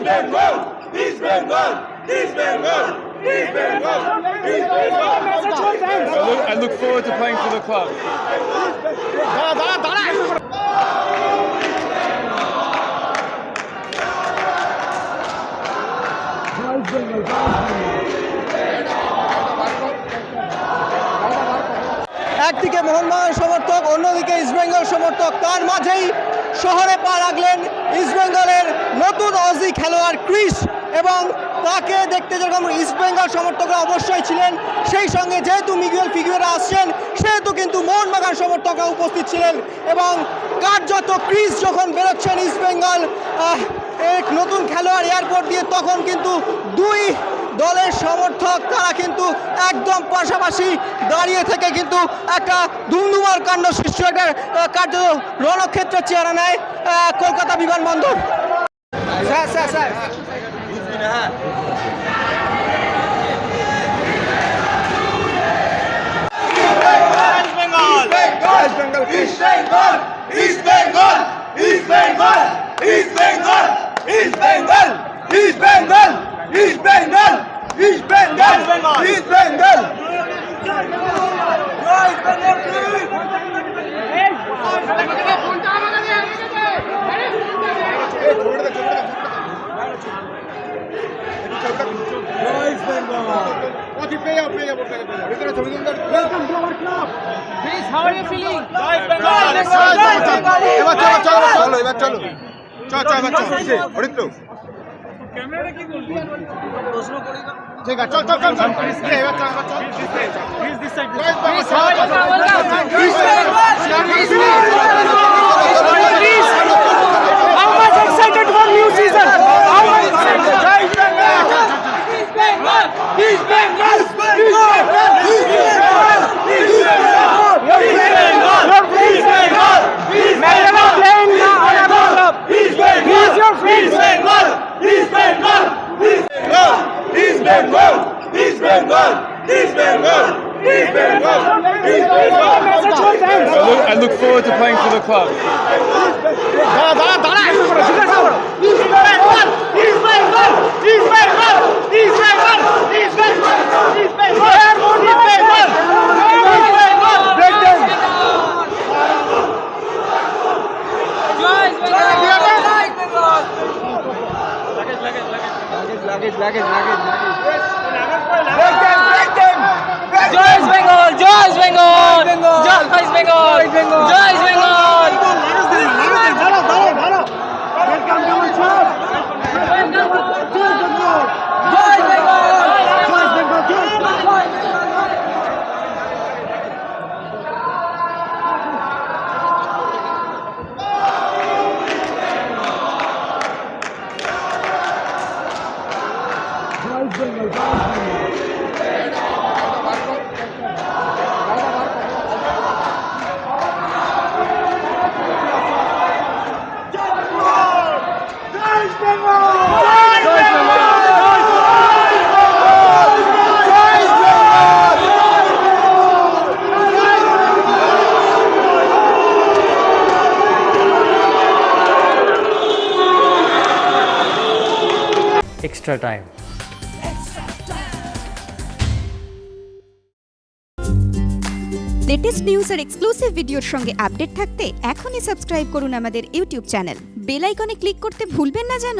Bengal, East Bengal, East Bengal, East Bengal, East Bengal. I look forward to playing for the club. একদিকে মোহনবাগান সমর্থক, অন্যদিকে ইস্টবেঙ্গল সমর্থক, তার মাঝেই শহরে পা রাখলেন ইস্টবেঙ্গলের নতুন অজি খেলোয়াড় ক্রিস, এবং তাকে দেখতে যেরকম ইস্টবেঙ্গল সমর্থকরা অবশ্যই ছিলেন, সেই সঙ্গে যেহেতু মিগুয়েল ফিগুয়েরা আসছেন সেহেতু কিন্তু মোহনবাগান সমর্থকরা উপস্থিত ছিলেন। এবং কার্যত ক্রিস যখন বেরোচ্ছেন ইস্টবেঙ্গল এক নতুন খেলোয়াড় এয়ারপোর্ট দিয়ে, তখন কিন্তু দুই দলের সমর্থক তারা কিন্তু একদম পাশাপাশি দাঁড়িয়ে থেকে কিন্তু একটা ধুমধুমার কাণ্ড সৃষ্টি, একটা কার্য রণক্ষেত্রের চেহারা নেয় কলকাতা বিমানবন্দর। East Bengal, East Bengal, East Bengal. Welcome to our club. Please, how are you feeling? How much excited for new season? How much excited? East Bengal, East Bengal, East Bengal, East Bengal, East Bengal, East Bengal, playing now on a club. East Bengal, he's your friend. East Bengal, East Bengal, East Bengal, East Bengal, East Bengal, East Bengal, East Bengal. I look forward to playing for the club. Joy East Bengal! Joy East Bengal! Joy East Bengal! Joy East Bengal! Welcome to our club. Joy East Bengal! Extra time. Latest news আর exclusive ভিডিওর সঙ্গে update থাকতে এখনই subscribe করুন আমাদের YouTube channel. Bell আইকনে click করতে ভুলবেন না যেন।